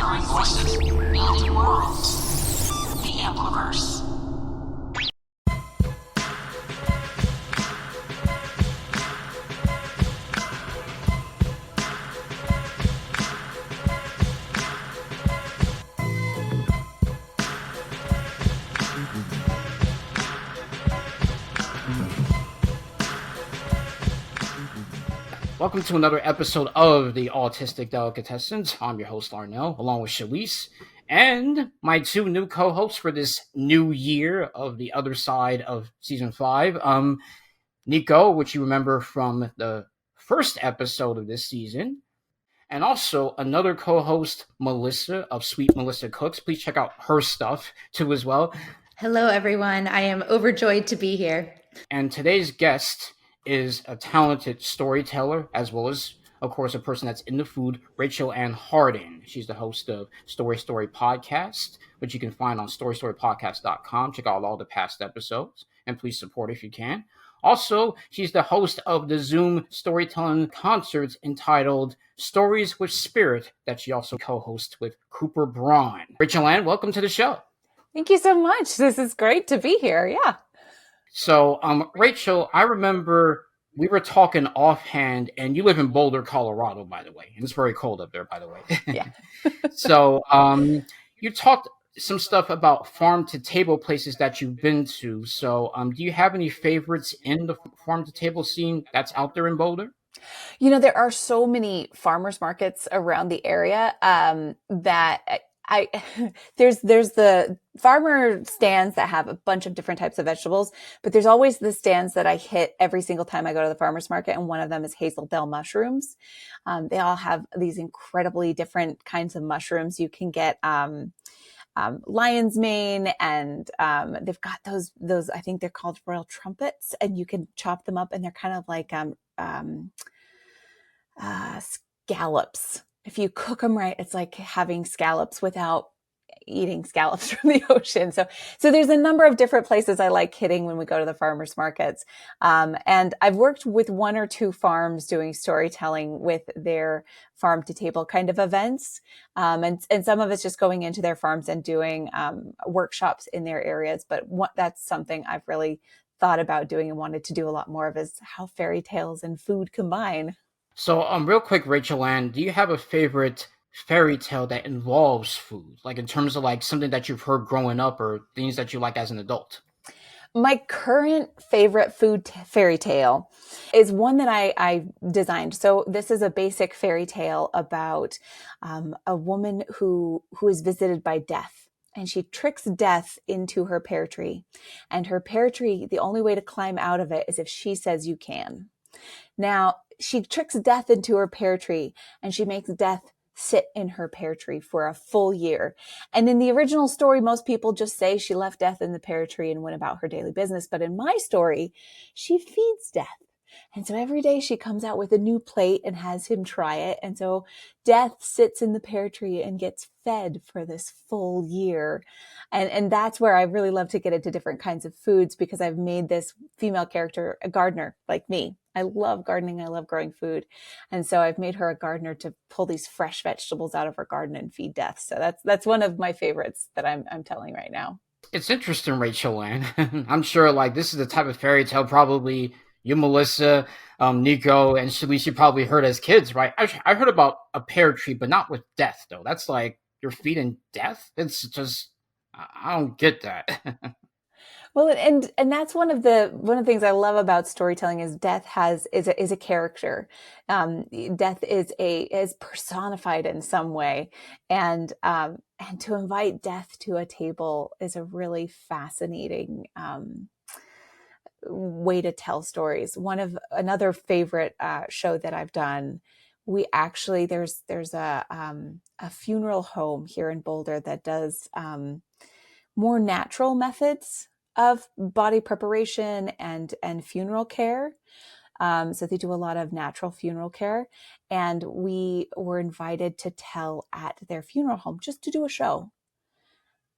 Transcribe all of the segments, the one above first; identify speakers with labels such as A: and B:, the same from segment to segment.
A: Inspiring voices, building worlds. The Ampliverse.
B: Welcome to another episode of the Autistic Delicatessen. I'm your host, Larnell, along with Shalise, and my two new co-hosts for this new year of the other side of Season 5. Nico, which you remember from the first episode of this season, and also another co-host, Melissa, of Sweet Melissa Cooks. Please check out her stuff, too, as well.
C: Hello, everyone. I am overjoyed to be here.
B: And today's guest is a talented storyteller, as well as, of course, a person that's in the food, Rachel Ann Harding. She's the host of Story Podcast, which you can find on storypodcast.com. Check out all the past episodes, and please support if you can. Also, she's the host of the Zoom storytelling concerts entitled Stories with Spirit, that she also co-hosts with Cooper Braun. Rachel Ann, welcome to the show.
D: Thank you so much. This is great to be here. Yeah.
B: So, Rachel, I remember we were talking offhand, and you live in Boulder, Colorado, by the way. And it's very cold up there, by the way.
D: Yeah.
B: So, you talked some stuff about farm-to-table places that you've been to. So, do you have any favorites in the farm-to-table scene that's out there in Boulder?
D: You know, there are so many farmers markets around the area that there's the farmer stands that have a bunch of different types of vegetables, but there's always the stands that I hit every single time I go to the farmer's market. And one of them is Hazeldale mushrooms. They all have these incredibly different kinds of mushrooms. You can get, lion's mane, and they've got those, I think they're called royal trumpets, and you can chop them up, and they're kind of like, scallops. If you cook them right, it's like having scallops without eating scallops from the ocean. So there's a number of different places I like hitting when we go to the farmers markets. And I've worked with one or two farms doing storytelling with their farm to table kind of events. And some of it's just going into their farms and doing workshops in their areas. But that's something I've really thought about doing and wanted to do a lot more of, is how fairy tales and food combine.
B: So, real quick, Rachel Ann, do you have a favorite fairy tale that involves food? Like in terms of like something that you've heard growing up or things that you like as an adult?
D: My current favorite food fairy tale is one that I designed. So this is a basic fairy tale about a woman who is visited by death. And she tricks death into her pear tree. And her pear tree, the only way to climb out of it is if she says you can. Now, she tricks death into her pear tree, and she makes death sit in her pear tree for a full year. And in the original story, most people just say she left death in the pear tree and went about her daily business. But in my story, she feeds death. And so every day she comes out with a new plate and has him try it. And so death sits in the pear tree and gets fed for this full year. And that's where I really love to get into different kinds of foods, because I've made this female character a gardener like me. I love gardening. I love growing food. And so I've made her a gardener to pull these fresh vegetables out of her garden and feed death. So that's one of my favorites that I'm telling right now.
B: It's interesting, Rachel Ann. I'm sure like this is the type of fairy tale probably you, Melissa, Nico, and Shalise, you probably heard as kids, right? I heard about a pear tree, but not with death, though. That's like you're feeding death? It's just, I don't get that.
D: Well, and that's one of the things I love about storytelling is death is a character. Death is personified in some way, and to invite death to a table is a really fascinating way to tell stories. Another favorite show that I've done, we actually there's a funeral home here in Boulder that does more natural methods of body preparation and funeral care. So they do a lot of natural funeral care, and we were invited to tell at their funeral home just to do a show.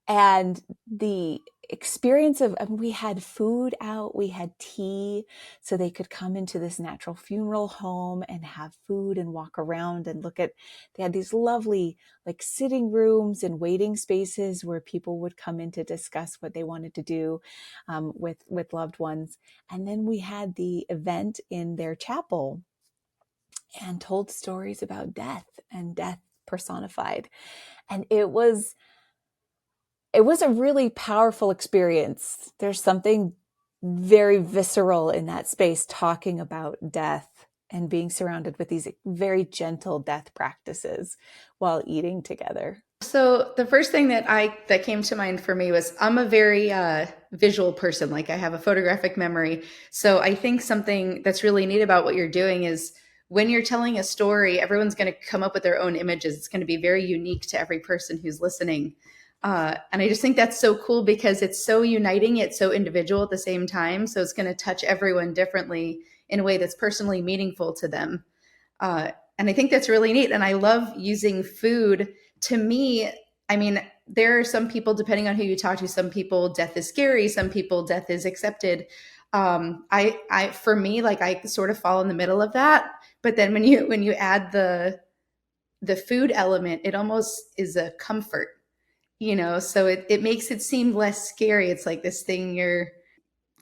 D: And the experience of, we had food out, we had tea, so they could come into this natural funeral home and have food and walk around and look at, they had these lovely like sitting rooms and waiting spaces where people would come in to discuss what they wanted to do with loved ones. And then we had the event in their chapel and told stories about death and death personified. And it was a really powerful experience. There's something very visceral in that space, talking about death and being surrounded with these very gentle death practices while eating together.
C: So the first thing that came to mind for me was, I'm a very visual person. Like, I have a photographic memory. So I think something that's really neat about what you're doing is, when you're telling a story, everyone's going to come up with their own images. It's going to be very unique to every person who's listening. And I just think that's so cool, because it's so uniting, it's so individual at the same time. So it's going to touch everyone differently in a way that's personally meaningful to them. And I think that's really neat. And I love using food. To me, I mean, there are some people, depending on who you talk to, some people death is scary, some people death is accepted. For me, like, I sort of fall in the middle of that. But then when you add the food element, it almost is a comfort. So it makes it seem less scary. It's like this thing you're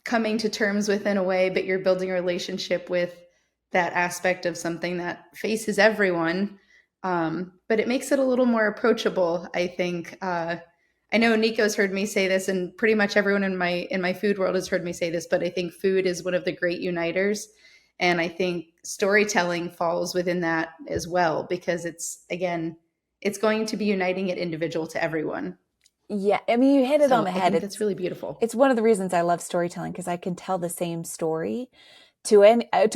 C: coming to terms with in a way, but you're building a relationship with that aspect of something that faces everyone. But it makes it a little more approachable, I think. I know Nico's heard me say this, and pretty much everyone in my food world has heard me say this, but I think food is one of the great uniters. And I think storytelling falls within that as well, because it's going to be uniting it individual to everyone.
D: Yeah, I mean, you hit it on the
C: I
D: head.
C: think that's really beautiful.
D: It's one of the reasons I love storytelling, because I can tell the same story to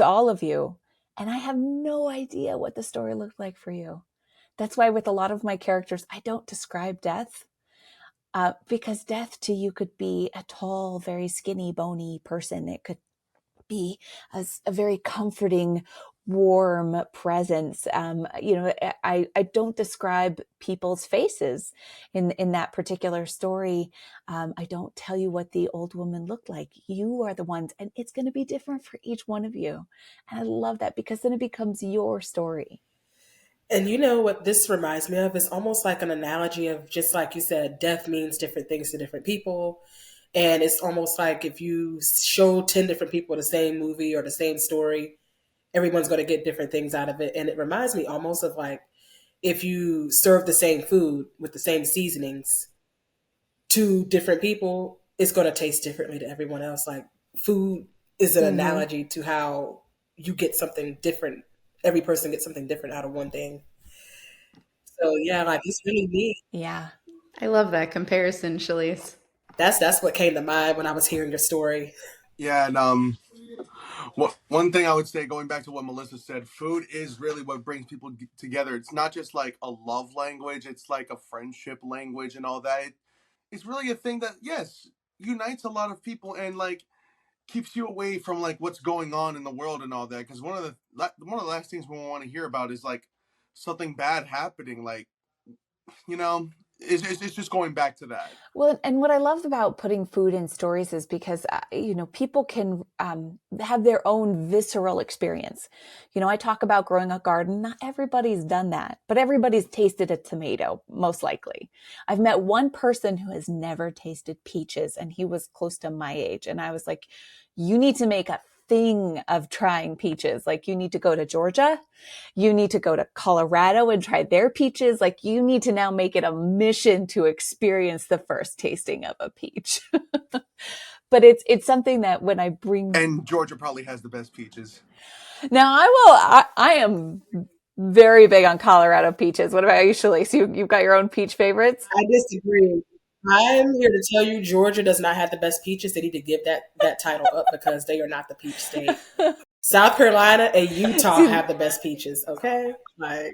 D: all of you, and I have no idea what the story looked like for you. That's why with a lot of my characters, I don't describe death, because death to you could be a tall, very skinny, bony person. It could be a very comforting, warm presence. I don't describe people's faces in that particular story. I don't tell you what the old woman looked like. You are the ones, and it's going to be different for each one of you. And I love that, because then it becomes your story.
E: And you know what this reminds me of is almost like an analogy of, just like you said, death means different things to different people. And it's almost like if you show 10 different people the same movie or the same story, everyone's going to get different things out of it. And it reminds me almost of like if you serve the same food with the same seasonings to different people, it's going to taste differently to everyone else. Like, food is an analogy to how you get something different. Every person gets something different out of one thing. So yeah, like, it's really neat.
D: Yeah.
C: I love that comparison, Shalice.
E: That's what came to mind when I was hearing your story.
F: Yeah, and one thing I would say, going back to what Melissa said, food is really what brings people together. It's not just like a love language; it's like a friendship language and all that. It's really a thing that, yes, unites a lot of people and like keeps you away from like what's going on in the world and all that. Because one of the last things we want to hear about is like something bad happening. Like, it's just going back to that.
D: Well, and what I love about putting food in stories is because, people can have their own visceral experience. I talk about growing a garden. Not everybody's done that, but everybody's tasted a tomato, most likely. I've met one person who has never tasted peaches, and he was close to my age. And I was like, you need to make a thing of trying peaches. Like, you need to go to Georgia, you need to go to Colorado and try their peaches. Like, you need to now make it a mission to experience the first tasting of a peach. But it's something that when I bring,
F: And Georgia probably has the best peaches.
D: now I am very big on Colorado peaches. What about you, Shalice? You've got your own peach favorites?
E: I disagree. I'm here to tell you, Georgia does not have the best peaches. They need to give that title up, because they are not the peach state. South Carolina and Utah have the best peaches. Okay, like.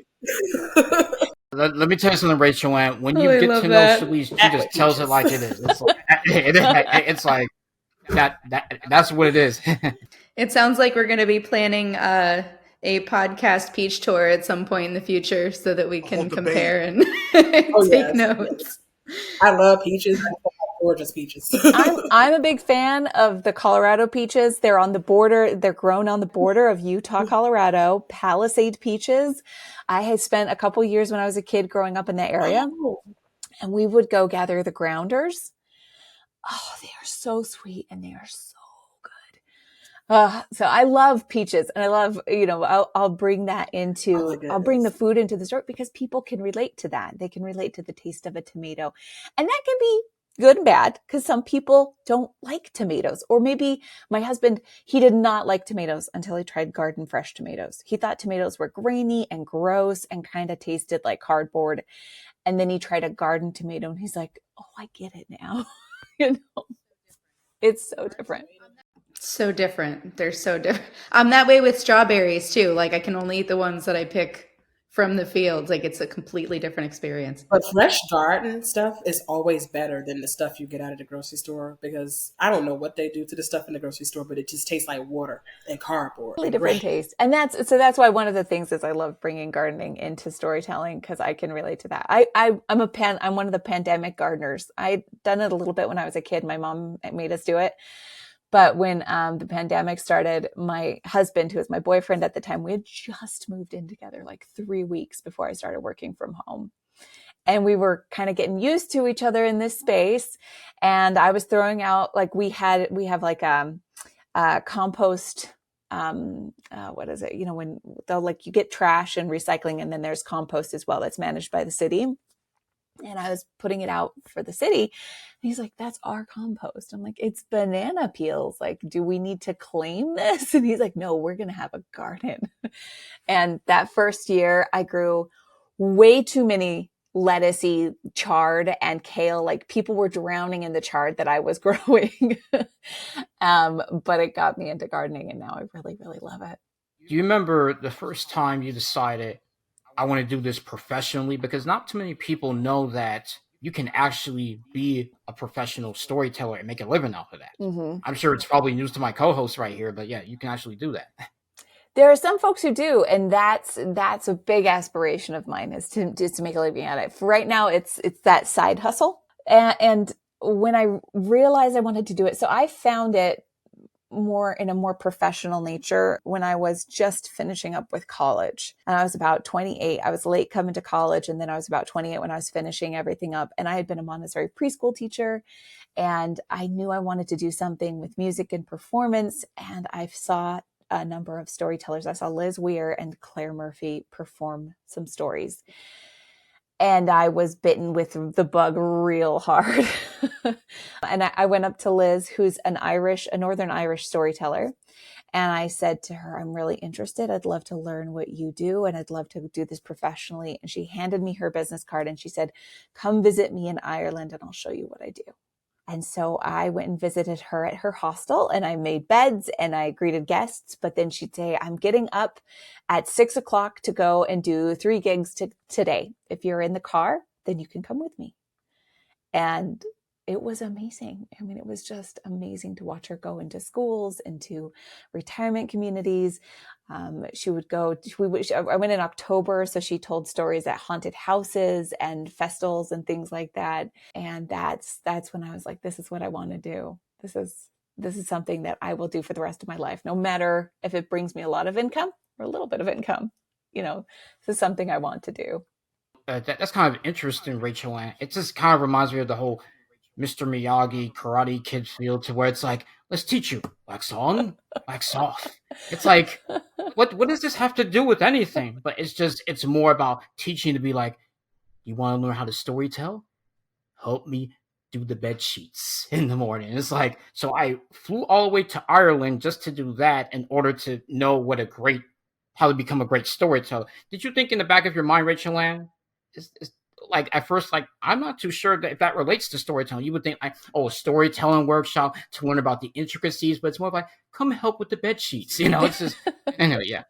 B: Let me tell you something, Rachel. When you
C: I
B: get
C: love
B: to know
C: that.
B: Shalice, she just tells it like it is. It's like, it's like that's what it is.
C: It sounds like we're going to be planning a podcast peach tour at some point in the future, so that we can
F: whole debate.
C: compare and
E: Oh,
C: take
E: yes.
C: notes.
E: I love peaches. I love gorgeous peaches.
D: I'm a big fan of the Colorado peaches. They're on the border. They're grown on the border of Utah, Colorado. Palisade peaches. I had spent a couple years when I was a kid growing up in that area,
E: Oh,
D: and we would go gather the grounders. Oh, they are so sweet and they are so good. So I love peaches, and I love, I'll bring that
E: oh my
D: I'll bring the
E: goodness.
D: food into the store because people can relate to that. They can relate to the taste of a tomato, and that can be good and bad because some people don't like tomatoes. Or maybe my husband, he did not like tomatoes until he tried garden fresh tomatoes. He thought tomatoes were grainy and gross and kind of tasted like cardboard. And then he tried a garden tomato and he's like, oh, I get it now. you know, it's so different.
C: So different. They're so different. I'm that way with strawberries too. Like I can only eat the ones that I pick from the fields. Like it's a completely different experience.
E: But fresh garden stuff is always better than the stuff you get out of the grocery store because I don't know what they do to the stuff in the grocery store, but it just tastes like water and cardboard
D: Totally
E: and
D: different
E: gray.
D: taste. And that's why one of the things is I love bringing gardening into storytelling because I can relate to that. I'm one of the pandemic gardeners. I'd done it a little bit when I was a kid. My mom made us do it. But when the pandemic started, my husband, who was my boyfriend at the time, we had just moved in together like 3 weeks before I started working from home. And we were kind of getting used to each other in this space. And I was throwing out, like we have like compost, what is it? When they'll like you get trash and recycling, and then there's compost as well that's managed by the city. And I was putting it out for the city. And he's like, that's our compost. I'm like, it's banana peels. Like, do we need to claim this? And he's like, no, we're going to have a garden. And that first year I grew way too many lettucey chard and kale. Like people were drowning in the chard that I was growing. But it got me into gardening and now I really, really love it.
B: Do you remember the first time you decided I want to do this professionally? Because not too many people know that you can actually be a professional storyteller and make a living off of that.
D: Mm-hmm.
B: I'm sure it's probably news to my co-host right here, but yeah, you can actually do that.
D: There are some folks who do, and that's a big aspiration of mine is to make a living at it. For right now, it's that side hustle. And when I realized I wanted to do it, so I found it more in a more professional nature when I was just finishing up with college. And I was about 28. I was late coming to college, and then I was about 28 when I was finishing everything up. And I had been a Montessori preschool teacher, and I knew I wanted to do something with music and performance. And I saw a number of storytellers. I saw Liz Weir and Claire Murphy perform some stories. And I was bitten with the bug real hard. And I went up to Liz, who's a Northern Irish storyteller. And I said to her, I'm really interested. I'd love to learn what you do, and I'd love to do this professionally. And she handed me her business card and she said, come visit me in Ireland and I'll show you what I do. And so I went and visited her at her hostel, and I made beds and I greeted guests. But then she'd say, I'm getting up at 6:00 to go and do 3 gigs today. If you're in the car, then you can come with me. And it was amazing. I mean, it was just amazing to watch her go into schools, into retirement communities. She would go, I went in October, so she told stories at haunted houses and festivals and things like that. And that's when I was like, this is what I want to do. This is something that I will do for the rest of my life, no matter if it brings me a lot of income or a little bit of income. This is something I want to do.
B: That's kind of interesting, Rachel. And it just kind of reminds me of the whole Mr. Miyagi Karate Kid feel, to where it's like, let's teach you wax on, wax off. It's like, what does this have to do with anything? But it's more about teaching to be like, you want to learn how to storytell? Help me do the bed sheets in the morning. It's like, so I flew all the way to Ireland just to do that in order to know how to become a great storyteller. Did you think in the back of your mind, Rachel Ann, is like at first, like I'm not too sure if that relates to storytelling. You would think like, a storytelling workshop to learn about the intricacies, but it's more like, come help with the bed sheets. It's just, anyway, yeah.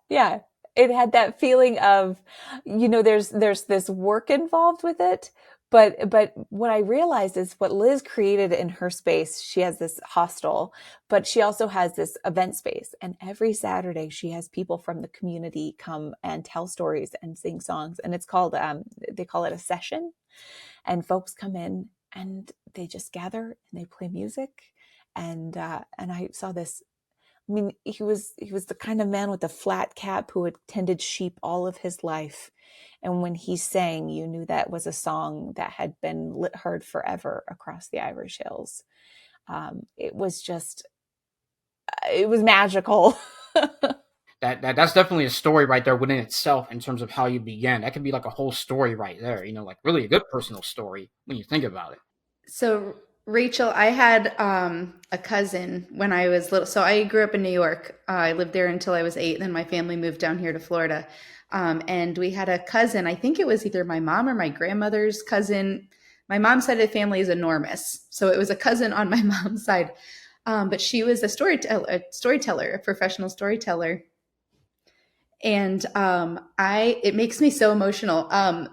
D: Yeah. It had that feeling of, there's this work involved with it. But what I realized is what Liz created in her space, she has this hostel, but she also has this event space. And every Saturday she has people from the community come and tell stories and sing songs. And it's called, they call it a session. and folks come in and they just gather and they play music. And I saw this. I mean, he was the kind of man with a flat cap who had tended sheep all of his life. And when he sang, you knew that was a song that had been heard forever across the Irish Hills. It was just, it was magical.
B: That's definitely a story right there within itself in terms of how you began. That could be like a whole story right there, like really a good personal story when you think about it.
C: So, Rachel, I had a cousin when I was little. So I grew up in New York. I lived there until I was 8. Then my family moved down here to Florida. And we had a cousin. I think it was either my mom or my grandmother's cousin. My mom's side of the family is enormous. So it was a cousin on my mom's side. But she was a storyteller, a professional storyteller. And it makes me so emotional.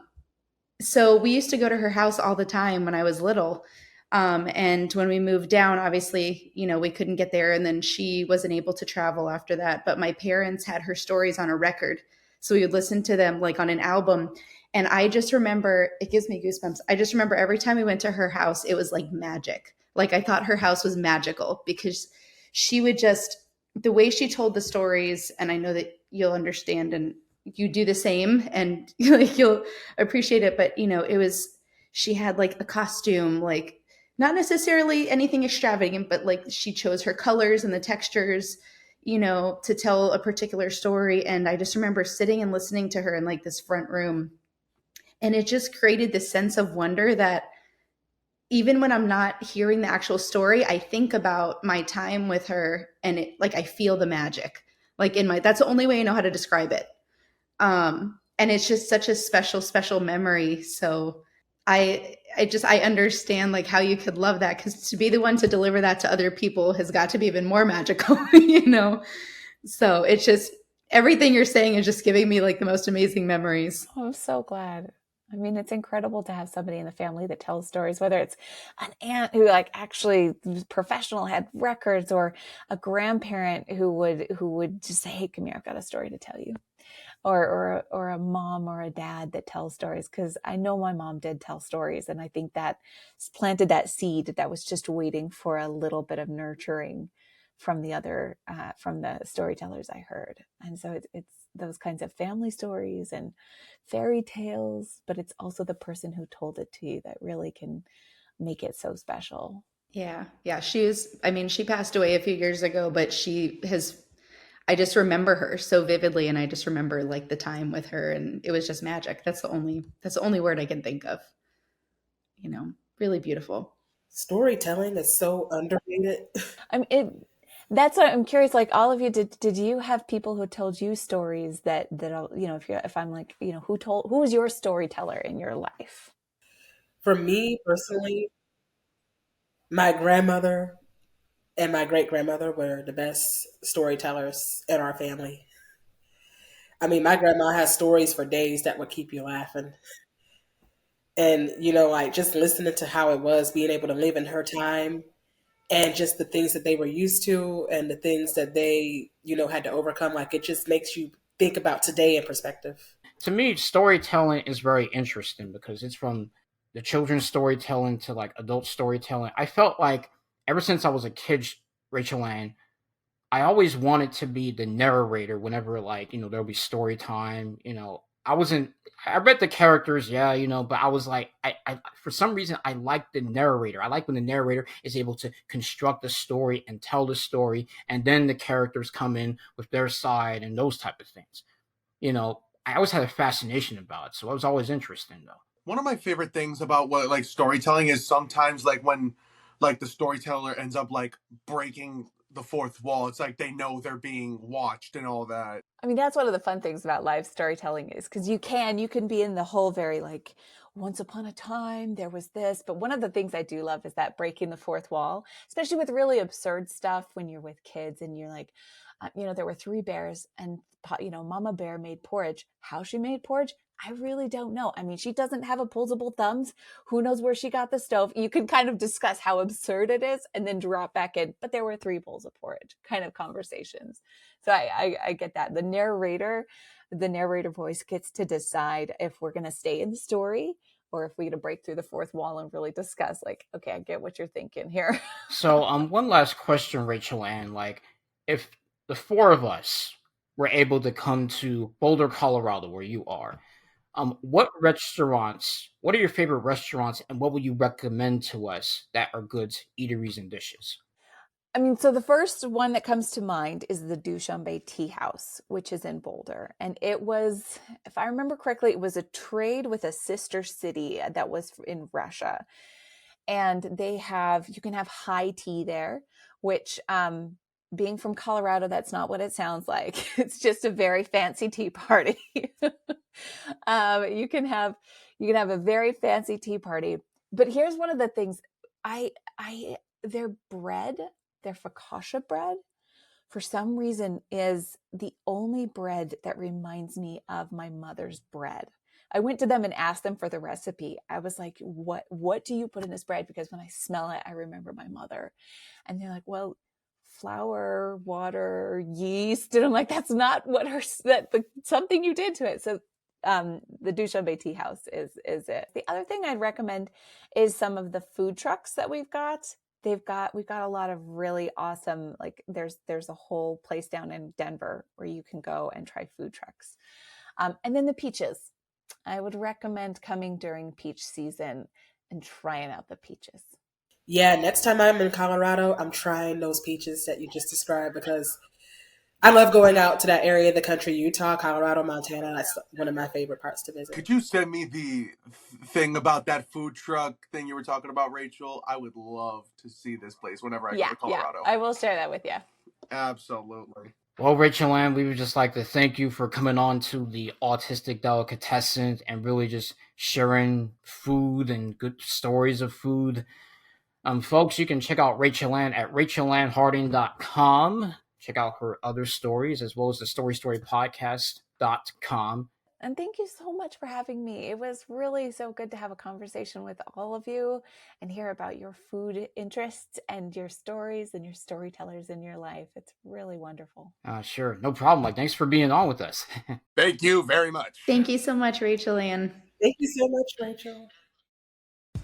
C: So we used to go to her house all the time when I was little. And when we moved down, obviously, we couldn't get there. And then she wasn't able to travel after that. But my parents had her stories on a record. So we would listen to them like on an album. And I just remember, it gives me goosebumps. I just remember every time we went to her house, it was like magic. Like I thought her house was magical because she would just, the way she told the stories, and I know that you'll understand and you do the same and like you'll appreciate it. But she had like a costume, like not necessarily anything extravagant, but like she chose her colors and the textures, to tell a particular story. And I just remember sitting and listening to her in like this front room. And it just created this sense of wonder that even when I'm not hearing the actual story, I think about my time with her and I feel the magic. Like that's the only way I know how to describe it. And it's just such a special, special memory. So I understand like how you could love that, because to be the one to deliver that to other people has got to be even more magical, So it's just, everything you're saying is just giving me like the most amazing memories.
D: Oh, I'm so glad. I mean, it's incredible to have somebody in the family that tells stories, whether it's an aunt who like actually was professional, had records, or a grandparent who would just say, "Hey, come here, I've got a story to tell you." Or a mom or a dad that tells stories, because I know my mom did tell stories, and I think that planted that seed that was just waiting for a little bit of nurturing from from the storytellers I heard. And so it's those kinds of family stories and fairy tales, but it's also the person who told it to you that really can make it so special.
C: Yeah. She passed away a few years ago, but I just remember her so vividly, and I just remember like the time with her, and it was just magic. That's the only word I can think of. Really beautiful.
E: Storytelling is so underrated.
D: I mean, that's what I'm curious. Like all of you, did you have people who told you stories that if I'm like, who was your storyteller in your life?
E: For me personally, my grandmother and my great grandmother were the best storytellers in our family. I mean, my grandma has stories for days that would keep you laughing. And, like just listening to how it was being able to live in her time and just the things that they were used to and the things that they, had to overcome. Like it just makes you think about today in perspective.
B: To me, storytelling is very interesting because it's from the children's storytelling to like adult storytelling. I felt like ever since I was a kid, Rachel Ann, I always wanted to be the narrator whenever like, there'll be story time, I read the characters, yeah, but I was like, I for some reason I like the narrator. I like when the narrator is able to construct the story and tell the story, and then the characters come in with their side and those type of things. I always had a fascination about it, so it was always interesting though.
F: One of my favorite things about what like storytelling is sometimes like when like the storyteller ends up like breaking the fourth wall. It's like they know they're being watched and all that.
D: I mean, that's one of the fun things about live storytelling is because you can be in the whole very like once upon a time there was this. But one of the things I do love is that breaking the fourth wall, especially with really absurd stuff when you're with kids and you're like, there were 3 bears and, Mama Bear made porridge. How she made porridge, I really don't know. I mean, she doesn't have opposable thumbs. Who knows where she got the stove? You can kind of discuss how absurd it is and then drop back in. But there were 3 bowls of porridge kind of conversations. So I get that. The narrator voice gets to decide if we're going to stay in the story or if we get to break through the fourth wall and really discuss, like, okay, I get what you're thinking here.
B: So, one last question, Rachel Ann. Like, if the four of us were able to come to Boulder, Colorado, where you are, what are your favorite restaurants, and what would you recommend to us that are good eateries and dishes?
D: I mean, so the first one that comes to mind is the Dushanbe Tea House, which is in Boulder. And it was, if I remember correctly, it was a trade with a sister city that was in Russia. And you can have high tea there, which, being from Colorado, that's not what it sounds like. It's just a very fancy tea party. You can have a very fancy tea party. But here's one of the things, their bread, their focaccia bread, for some reason, is the only bread that reminds me of my mother's bread. I went to them and asked them for the recipe. I was like, what do you put in this bread? Because when I smell it, I remember my mother. And they're like, well, flour, water, yeast. And I'm like, that's not what something you did to it. So the Dushanbe Tea House is it. The other thing I'd recommend is some of the food trucks that we've got. We've got a lot of really awesome, like there's a whole place down in Denver where you can go and try food trucks. And then the peaches. I would recommend coming during peach season and trying out the peaches.
E: Yeah, next time I'm in Colorado, I'm trying those peaches that you just described, because I love going out to that area of the country, Utah, Colorado, Montana. That's one of my favorite parts to visit.
F: Could you send me the thing about that food truck thing you were talking about, Rachel? I would love to see this place whenever I go to Colorado.
D: Yeah, I will share that with you.
F: Absolutely.
B: Well, Rachel Ann, we would just like to thank you for coming on to the Autistic Delicatessen and really just sharing food and good stories of food. Folks, you can check out Rachel Ann at rachelannharding.com. Check out her other stories as well as the storystorypodcast.com.
D: And thank you so much for having me. It was really so good to have a conversation with all of you and hear about your food interests and your stories and your storytellers in your life. It's really wonderful.
B: Sure. No problem. Thanks for being on with us.
F: Thank you very much.
C: Thank you so much, Rachel Ann.
E: Thank you so much, Rachel.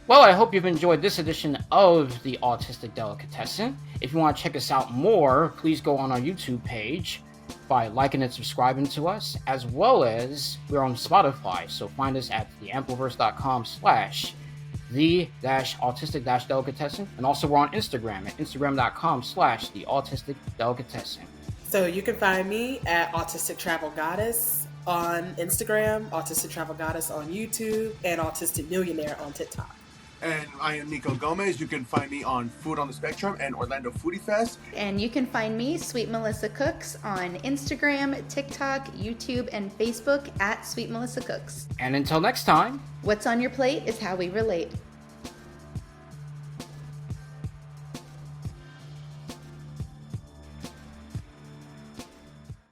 B: Well, I hope you've enjoyed this edition of the Autistic Delicatessen. If you want to check us out more, please go on our YouTube page by liking and subscribing to us, as well as we're on Spotify, so find us at theampliverse.com/the-autistic-delicatessen, and also we're on Instagram at instagram.com/theautisticdelicatessen.
E: So you can find me at Autistic Travel Goddess on Instagram, Autistic Travel Goddess on YouTube, and Autistic Millionaire on TikTok.
F: And I am Nico Gomez. You can find me on Food on the Spectrum and Orlando Foodie Fest.
C: And you can find me, Sweet Melissa Cooks, on Instagram, TikTok, YouTube, and Facebook at Sweet Melissa Cooks.
B: And until next time,
C: What's on your plate is how we relate.